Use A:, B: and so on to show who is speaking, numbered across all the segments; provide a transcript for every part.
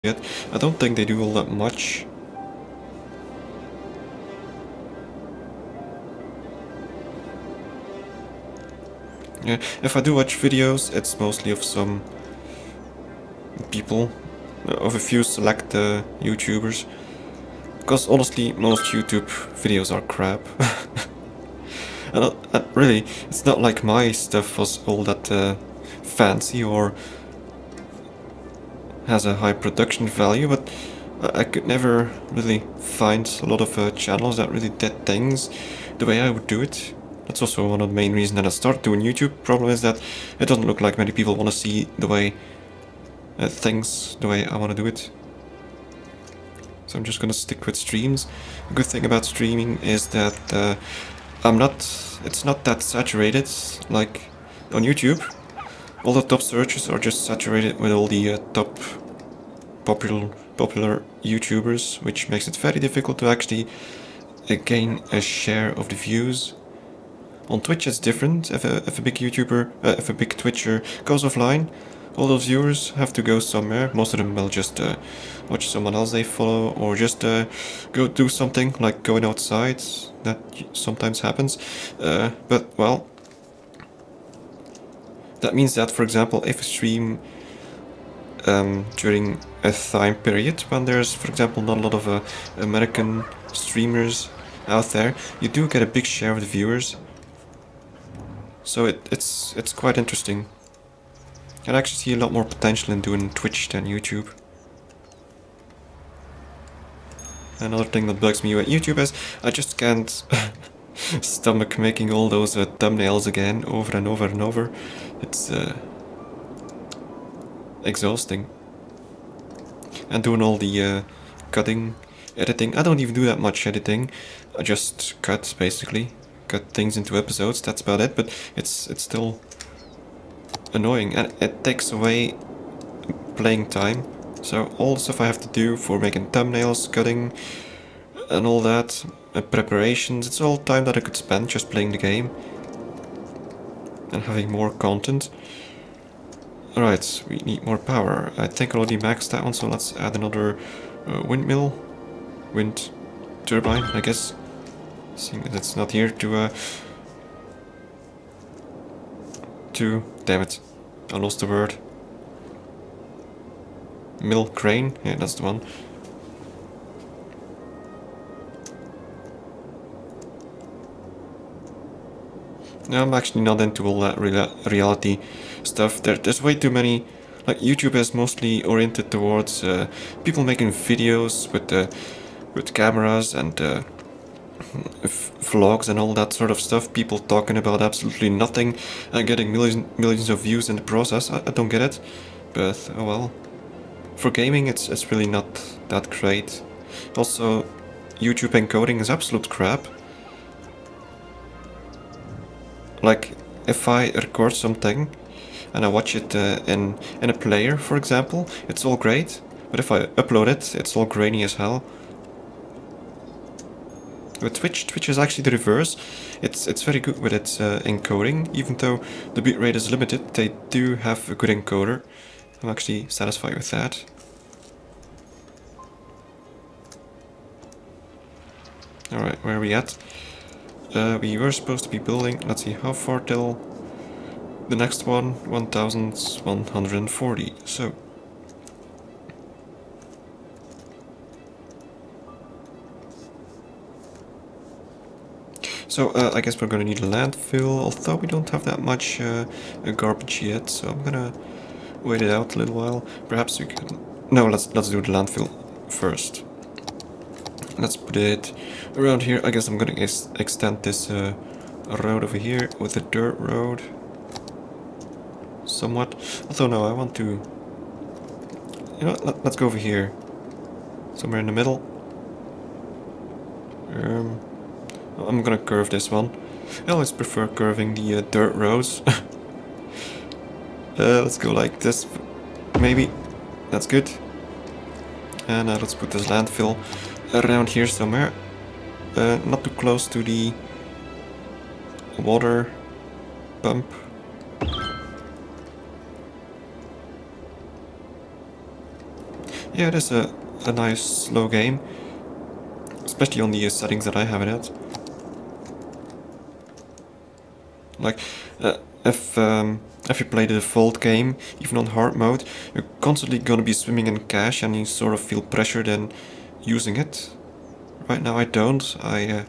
A: yet. I don't think they do all that much. Yeah, if I do watch videos, it's mostly of some people, of a few select YouTubers. Because honestly, most YouTube videos are crap. And really, it's not like my stuff was all that fancy or has a high production value, but I could never really find a lot of channels that really did things the way I would do it. That's also one of the main reasons that I started doing YouTube. Problem is that it doesn't look like many people want to see the way things the way I want to do it. So I'm just gonna stick with streams. The good thing about streaming is that it's not that saturated like on YouTube. All the top searches are just saturated with all the top popular YouTubers, which makes it very difficult to actually gain a share of the views. On Twitch it's different. If a big YouTuber, if a big Twitcher goes offline, all those viewers have to go somewhere. Most of them will just watch someone else they follow, or just go do something like going outside. That sometimes happens. But well, that means that, for example, if a stream during a time period when there's, for example, not a lot of American streamers out there, you do get a big share of the viewers. So it's quite interesting. I actually see a lot more potential in doing Twitch than YouTube. Another thing that bugs me with YouTube is I just can't stomach making all those thumbnails again over and over and over. It's exhausting. And doing all the cutting, editing. I don't even do that much editing. I just cut, basically. Cut things into episodes, that's about it, but it's still annoying, and it takes away playing time. So all the stuff I have to do for making thumbnails, cutting, and all that, preparations, it's all time that I could spend just playing the game and having more content. Alright, we need more power. I think I already maxed that one, so let's add another windmill. Wind turbine, I guess. Seeing that it's not here to damn it, I lost the word. Mill crane, yeah, that's the one. No, I'm actually not into all that reality stuff. There's way too many. Like, YouTube is mostly oriented towards people making videos with cameras and vlogs and all that sort of stuff. People talking about absolutely nothing and getting millions of views in the process. I don't get it, but oh well. For gaming, it's really not that great. Also, YouTube encoding is absolute crap. Like, if I record something and I watch it in a player, for example, it's all great. But if I upload it, it's all grainy as hell. With Twitch is actually the reverse. It's very good with its encoding, even though the bitrate is limited. They do have a good encoder. I'm actually satisfied with that. Alright, where are we at? We were supposed to be building, let's see, how far till the next one? 1140, so. So, I guess we're gonna need a landfill, although we don't have that much garbage yet, so I'm gonna wait it out a little while. Perhaps we can... No, let's do the landfill first. Let's put it around here. I guess I'm gonna extend this road over here with a dirt road. Somewhat. Although no, I want to... You know what, let's go over here. Somewhere in the middle. I'm gonna curve this one. I always prefer curving the dirt roads. Let's go like this, maybe. That's good. And let's put this landfill around here somewhere. Not too close to the water pump. Yeah, it is a nice slow game, especially on the settings that I have it at. Like, if you play the default game, even on hard mode, you're constantly gonna be swimming in cash and you sort of feel pressured in using it. Right now I don't. I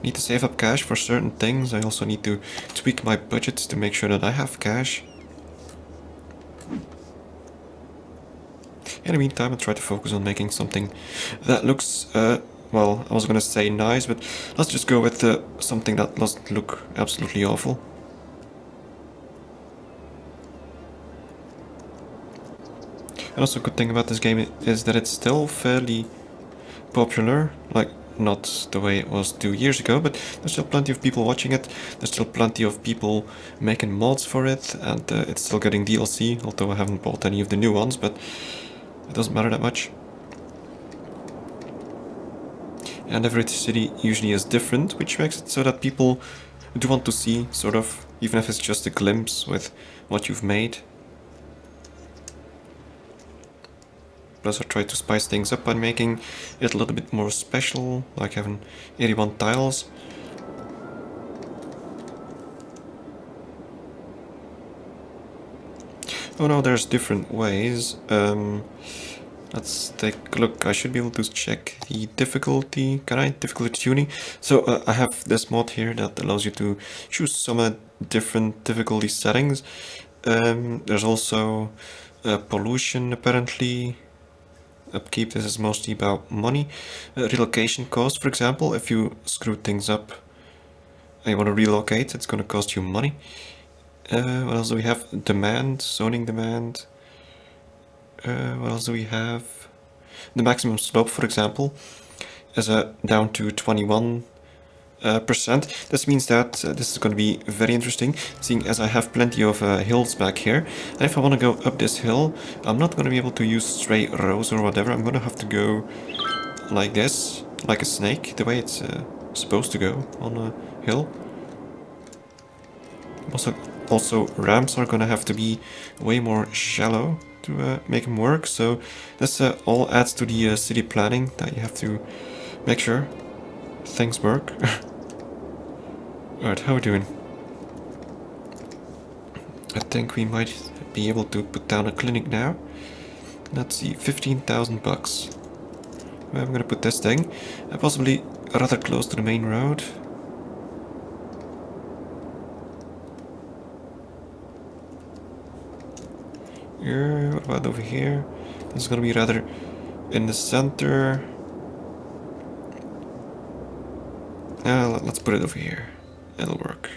A: need to save up cash for certain things. I also need to tweak my budgets to make sure that I have cash. In the meantime, I'll try to focus on making something that looks, well, I was gonna say nice, but let's just go with something that doesn't look absolutely awful. And also a good thing about this game is that it's still fairly popular, like not the way it was 2 years ago, but there's still plenty of people watching it, there's still plenty of people making mods for it, and it's still getting DLC, although I haven't bought any of the new ones, but it doesn't matter that much. And every city usually is different, which makes it so that people do want to see, sort of, even if it's just a glimpse with what you've made. Plus I tried to spice things up by making it a little bit more special, like having 81 tiles. Oh no, there's different ways. Let's take a look. I should be able to check the difficulty. Can I? Difficulty tuning. So I have this mod here that allows you to choose some different difficulty settings. There's also pollution apparently. Upkeep, this is mostly about money. Relocation cost, for example, if you screw things up and you want to relocate, it's going to cost you money. What else do we have? Demand, zoning demand. What else do we have? The maximum slope, for example, is down to 21%. This means that this is going to be very interesting, seeing as I have plenty of hills back here. And if I want to go up this hill, I'm not going to be able to use straight rows or whatever. I'm going to have to go like this, like a snake, the way it's supposed to go on a hill. Also ramps are going to have to be way more shallow to make them work. So this all adds to the city planning, that you have to make sure things work. Alright, how are we doing? I think we might be able to put down a clinic now. Let's see, 15,000 bucks. Where am I gonna put this thing? Possibly rather close to the main road. What about over here? This is gonna be rather in the center. Let's put it over here. It'll work.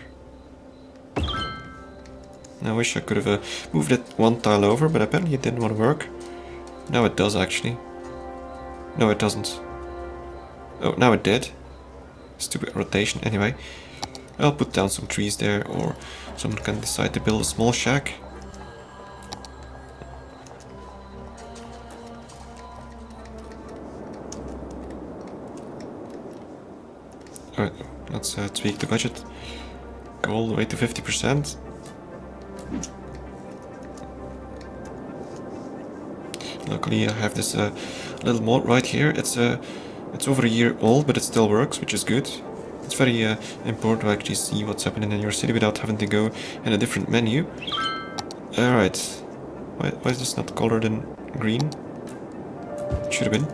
A: I wish I could have moved it one tile over, but apparently it didn't want to work. Now it does, actually. No, it doesn't. Oh, now it did. Stupid rotation. Anyway, I'll put down some trees there, or someone can decide to build a small shack. Alright, let's tweak the budget. Go all the way to 50%. Luckily I have this little mod right here. It's over a year old, but it still works, which is good. It's very important to actually see what's happening in your city without having to go in a different menu. Alright. Why is this not colored in green? It should have been.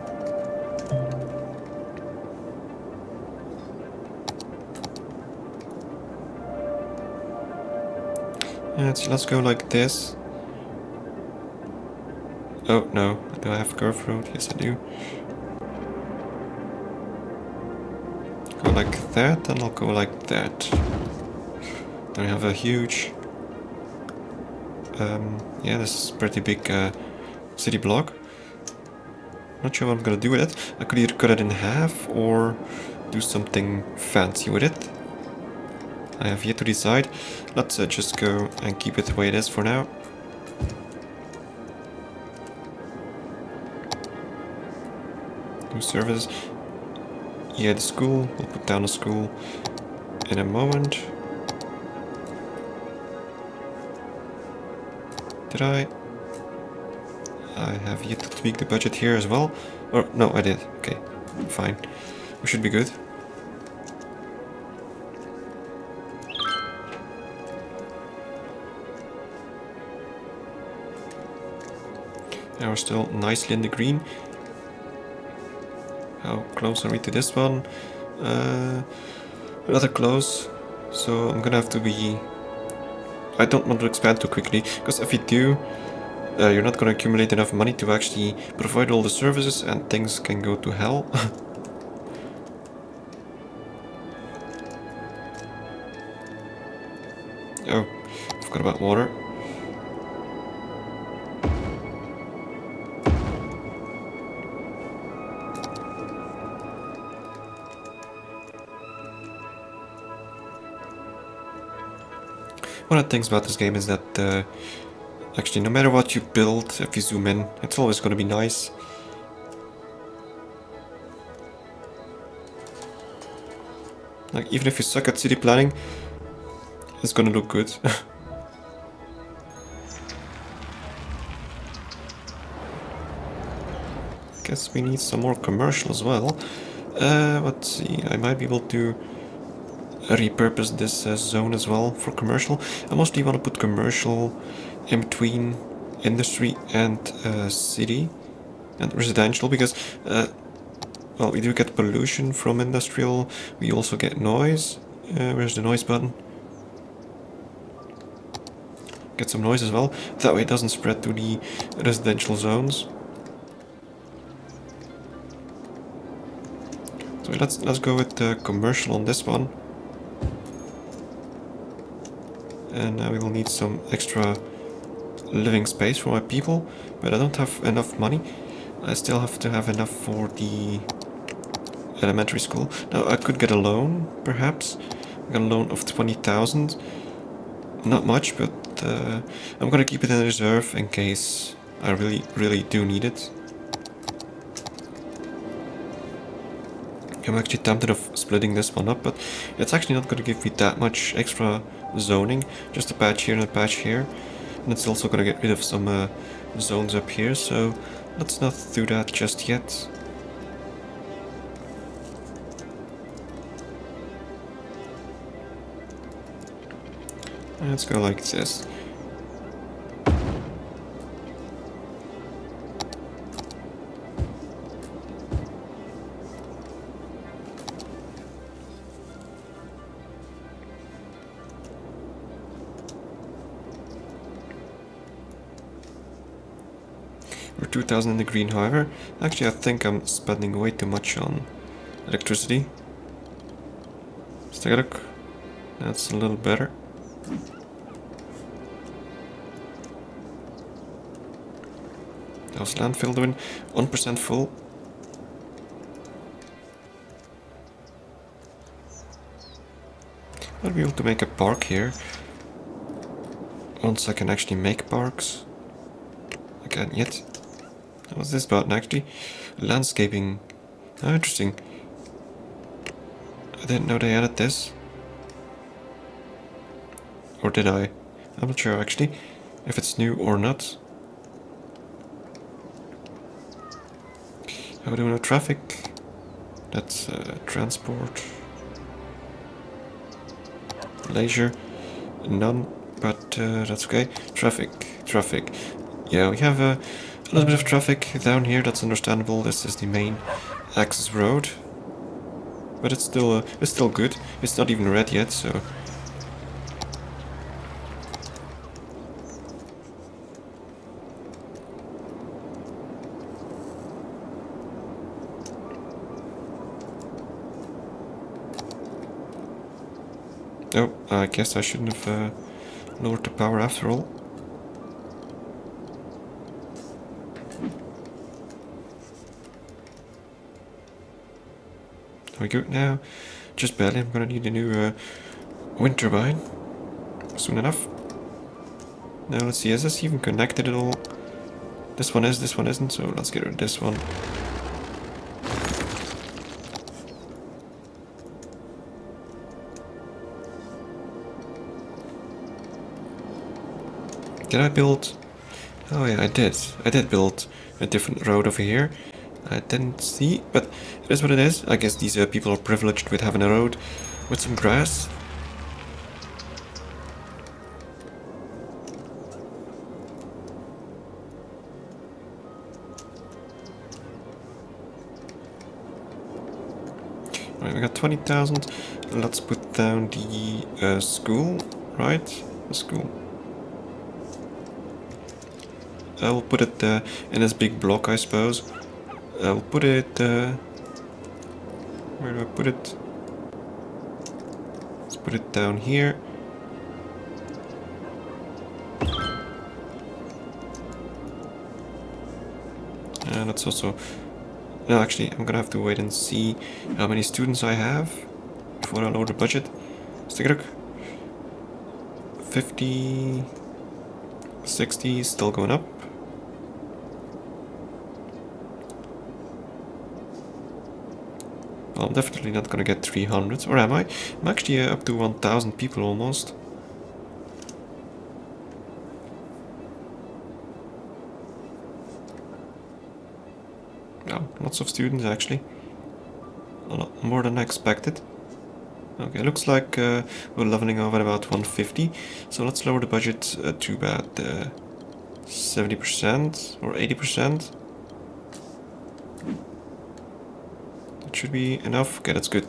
A: Let's go like this. Oh no, do I have curved road? Yes I do. Go like that, and I'll go like that. Then we have a huge... yeah, this is pretty big city block. Not sure what I'm gonna do with it. I could either cut it in half or do something fancy with it. I have yet to decide. Let's just go and keep it the way it is for now. New service. Yeah, the school. We'll put down a school in a moment. Did I? I have yet to tweak the budget here as well. Or, no, I did. Okay, fine. We should be good. Now we're still nicely in the green. How close are we to this one? Rather close. So I'm gonna have to be... I don't want to expand too quickly, because if you do, you're not gonna accumulate enough money to actually provide all the services, and things can go to hell. Oh, forgot about water. One of the things about this game is that actually no matter what you build, if you zoom in, it's always going to be nice. Like, even if you suck at city planning, it's going to look good. Guess we need some more commercial as well. Let's see, I might be able to repurpose this zone as well for commercial. I mostly want to put commercial in between industry and city and residential, because well, we do get pollution from industrial, we also get noise. Where's the noise button? Get some noise as well, that way it doesn't spread to the residential zones. So let's go with the commercial on this one. And we will need some extra living space for my people, but I don't have enough money. I still have to have enough for the elementary school. Now I could get a loan, perhaps. Get a loan of 20,000. Not much, but I'm gonna keep it in reserve in case I really do need it. I'm actually tempted of splitting this one up, but it's actually not gonna give me that much extra zoning. Just a patch here and a patch here. And it's also gonna get rid of some zones up here, so let's not do that just yet. Let's go like this. We're 2000 in the green, however. Actually, I think I'm spending way too much on electricity. Let's take a look. That's a little better. How's landfill doing? 1% full. I'll be able to make a park here. Once I can actually make parks. I can't yet. What's this button actually? Landscaping. Oh, interesting. I didn't know they added this. Or did I? I'm not sure actually, if it's new or not. How do we know traffic? That's transport. Leisure. None, but that's okay. Traffic. Yeah, we have a little bit of traffic down here, that's understandable. This is the main access road. But it's still good. It's not even red yet, so... Oh, I guess I shouldn't have lowered the power after all. There we go now. Just barely, I'm gonna need a new wind turbine soon enough. Now let's see, is this even connected at all? This one is, this one isn't, so let's get rid of this one. Can I build Oh yeah, I did. I did build a different road over here. I didn't see, but it is what it is. I guess these people are privileged with having a road with some grass. Right, we got 20,000. Let's put down the school, right? The school. I'll put it in this big block, I suppose. I'll put it... where do I put it? Let's put it down here. And let's also... No, actually, I'm gonna have to wait and see how many students I have before I lower the budget. Let's take a look. 50... 60, still going up. Well, I'm definitely not gonna get 300, or am I? I'm actually up to 1,000 people almost. Oh, lots of students actually. A lot more than I expected. Okay, looks like we're leveling off at about 150. So let's lower the budget to about 70% or 80%. That should be enough. Okay, that's good.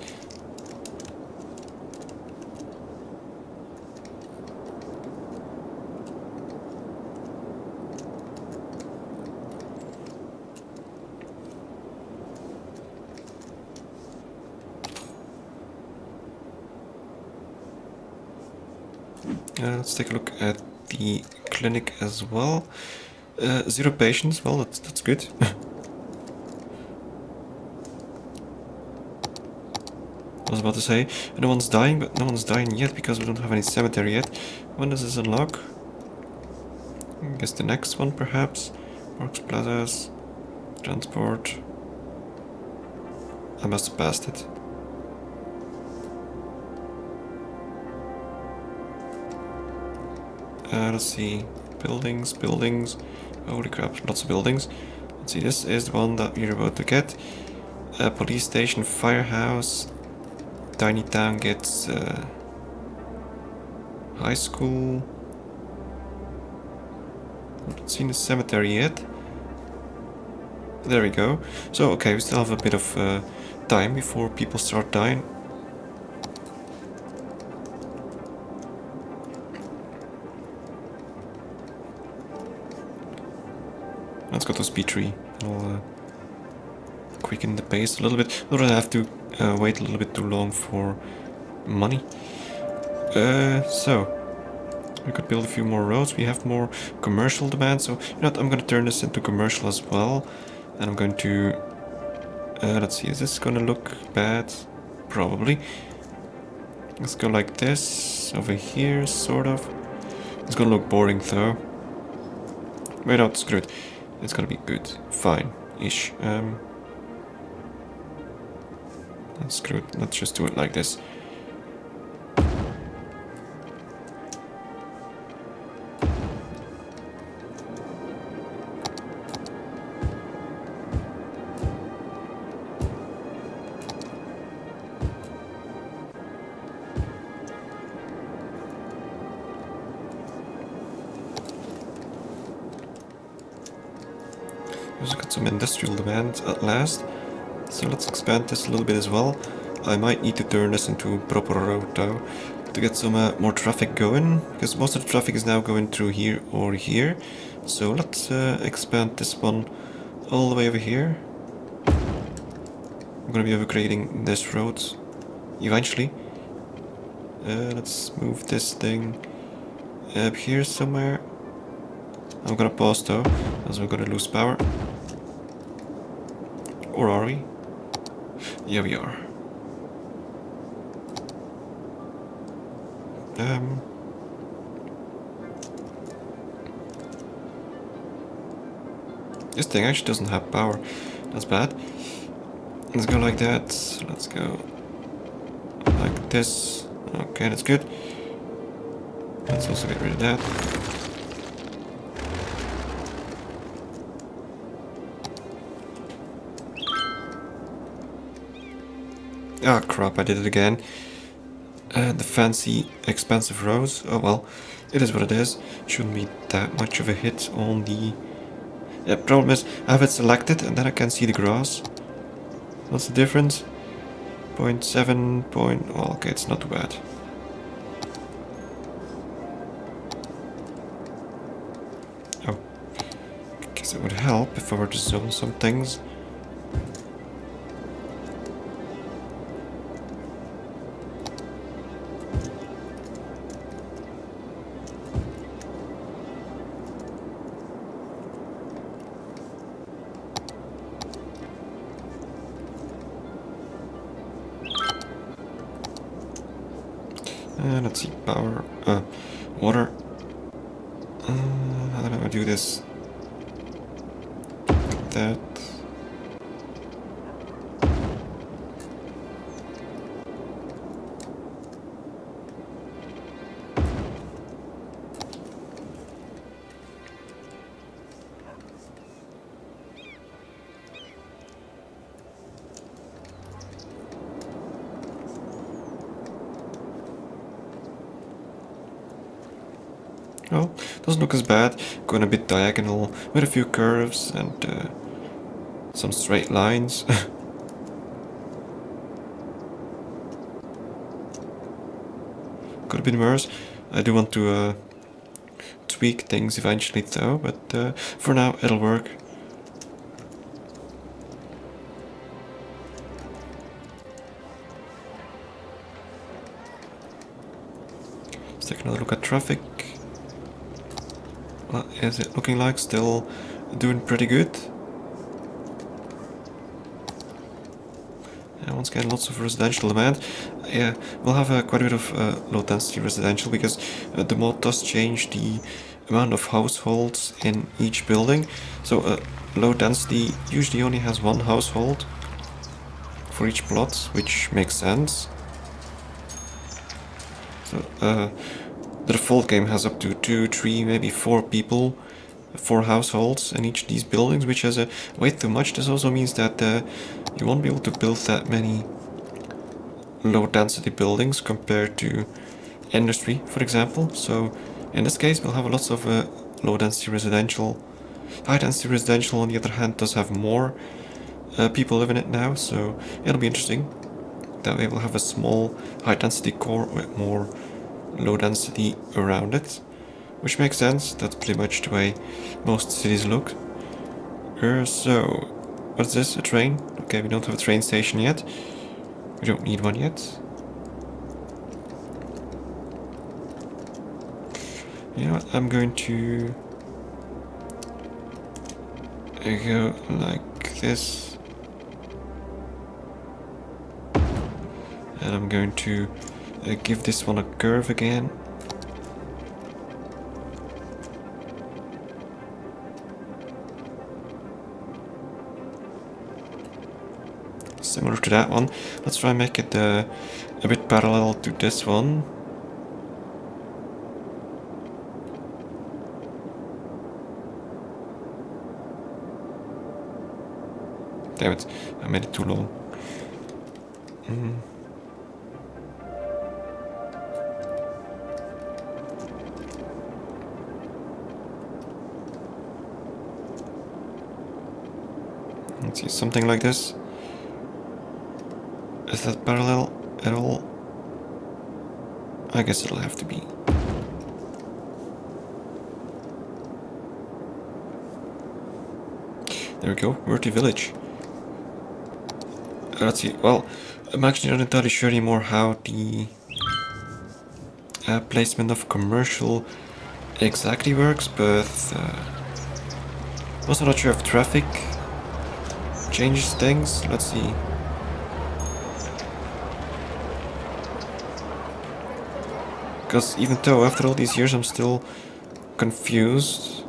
A: Let's take a look at the clinic as well. 0 patients. Well, that's good. I was about to say, no one's dying, but no one's dying yet because we don't have any cemetery yet. When does this unlock? I guess the next one, perhaps. Works plazas, transport. I must have passed it. Let's see. Buildings. Holy crap, lots of buildings. Let's see, this is the one that we're about to get. Police station, firehouse. Tiny town gets high school. Not seen the cemetery yet. There we go. So, okay, we still have a bit of time before people start dying. Let's go to speed 3. I'll quicken the pace a little bit. Not that I have to wait a little bit too long for money. So we could build a few more roads. We have more commercial demand, so you know what, I'm gonna turn this into commercial as well. And I'm going to let's see, is this gonna look bad? Probably. Let's go like this over here, sort of. It's gonna look boring though. Wait, no, screw it. It's gonna be good, fine-ish. Screw it. Let's just do it like this. We've got some industrial demand at last. So let's expand this a little bit as well. I might need to turn this into a proper road though, to get some more traffic going, because most of the traffic is now going through here or here. So let's expand this one all the way over here. I'm gonna be upgrading this road eventually. Let's move this thing up here somewhere. I'm gonna pause though, as we're gonna lose power. Or are we? Yeah, we are. This thing actually doesn't have power. That's bad. Let's go like that. Let's go like this. Okay, that's good. Let's also get rid of that. Ah, crap, I did it again. The fancy, expensive rows. Oh well, it is what it is. Shouldn't be that much of a hit on the... Yeah, problem is, I have it selected and then I can see the grass. What's the difference? 0.7 point... Well, okay, it's not too bad. Oh. Guess it would help if I were to zone some things. Let's see, power, water. How do I do this? Like that. Oh, doesn't look as bad. Going a bit diagonal with a few curves and some straight lines. Could have been worse. I do want to tweak things eventually though, but for now it'll work. Let's take another look at traffic. What is it looking like? Still doing pretty good. And once again, lots of residential demand. Yeah, we'll have quite a bit of low density residential because the mod does change the amount of households in each building. So low density usually only has one household for each plot, which makes sense. So the default game has up to 2, 3, maybe 4 people, 4 households in each of these buildings, which is way too much. This also means that you won't be able to build that many low density buildings compared to industry, for example. So in this case we'll have lots of low density residential. High density residential, on the other hand, does have more people live in it now, so it'll be interesting. That way we'll have a small high density core with more low density around it, which makes sense. That's pretty much the way most cities look. So, what's this? A train? Okay, we don't have a train station yet. We don't need one yet. You know what? I'm going to go like this. And I'm going to give this one a curve again. Similar to that one. Let's try and make it a bit parallel to this one. Damn it, I made it too long. Let's see, something like this. Is that parallel at all? I guess it'll have to be. There we go, Murty Village. Let's see, well, I'm actually not entirely sure anymore how the placement of commercial exactly works, but also not sure if traffic changes things. Let's see. Because even though after all these years I'm still confused,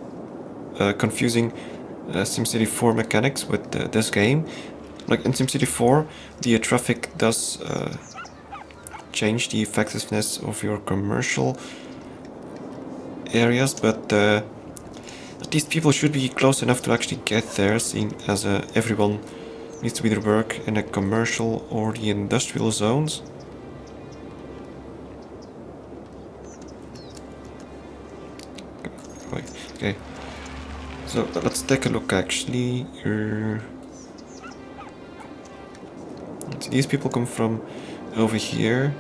A: confusing SimCity 4 mechanics with this game. Like in SimCity 4, the traffic does change the effectiveness of your commercial areas, but at least people should be close enough to actually get there, seeing as everyone Needs to either work in a commercial or the industrial zones. Okay. So let's take a look actually. These people come from over here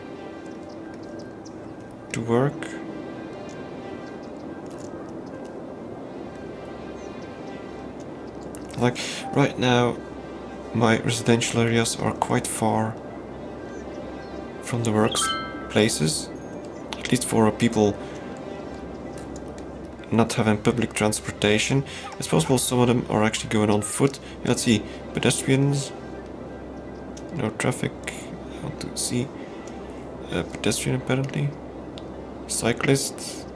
A: to work. Like right now, my residential areas are quite far from the workplaces, at least for people not having public transportation. It's possible some of them are actually going on foot. Let's see, pedestrians, no traffic. I want to see pedestrian apparently, cyclists.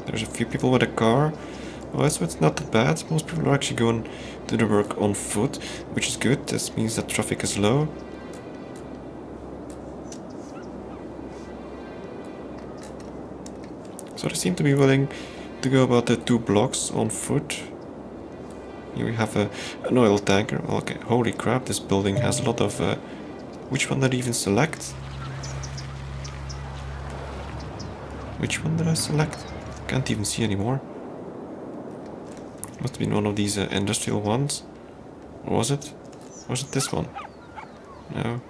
A: There's a few people with a car. Oh, so it's not that bad. Most people are actually going to their work on foot, which is good. This means that traffic is low. So they seem to be willing to go about the 2 blocks on foot. Here we have an oil tanker. Okay, holy crap, this building has a lot of... which one did I even select? Which one did I select? Can't even see anymore. Must have been one of these industrial ones. Or was it? Was it this one? No.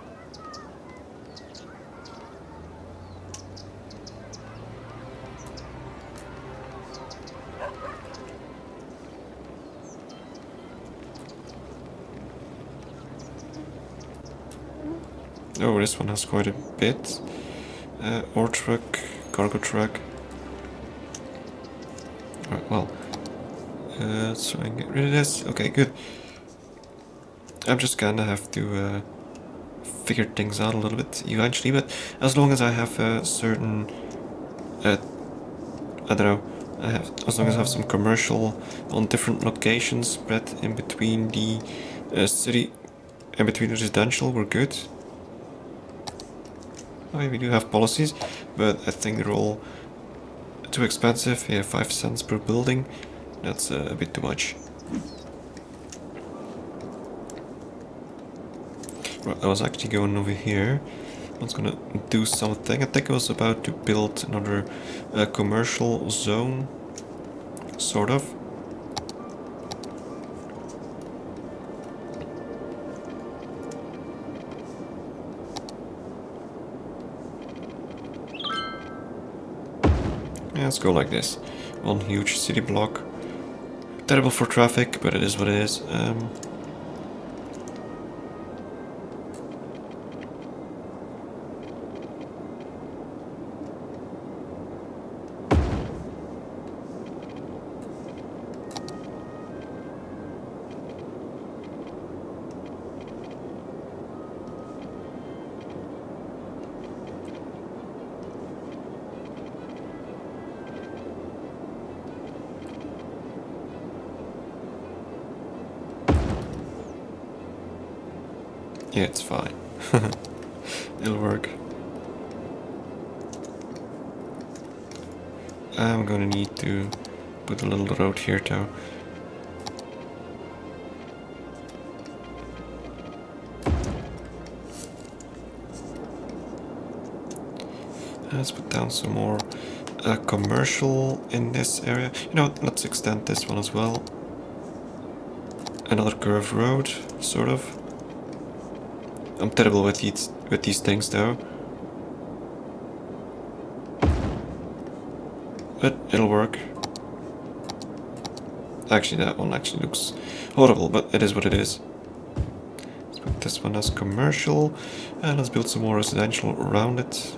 A: Oh, this one has quite a bit. Ore truck, cargo truck. Alright, well. Let's try and get rid of this. Okay, good. I'm just gonna have to figure things out a little bit eventually, but as long as I have a certain... I don't know. As long as I have some commercial on different locations spread in between the city and between residential, we're good. Okay, we do have policies, but I think they're all too expensive. Yeah, 5 cents per building. That's a bit too much. Right, I was actually going over here. I was gonna do something. I think I was about to build another commercial zone, sort of. Yeah, let's go like this. One huge city block. Terrible for traffic, but it is what it is. Yeah, it's fine. It'll work. I'm gonna need to put a little road here though. Let's put down some more commercial in this area. You know, let's extend this one as well. Another curved road, sort of. I'm terrible with these things though. But it'll work. Actually, that one actually looks horrible, but it is what it is. Let's put this one as commercial, and let's build some more residential around it.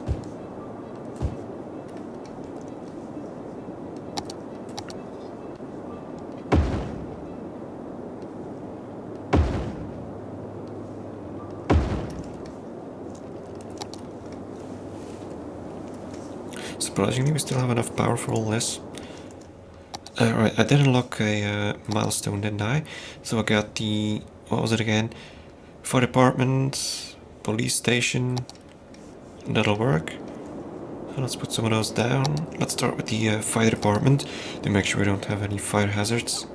A: Surprisingly, we still have enough power for all this. Right, I did unlock a milestone, didn't I? So I got the... what was it again? Fire department, police station. That'll work. So let's put some of those down. Let's start with the fire department to make sure we don't have any fire hazards.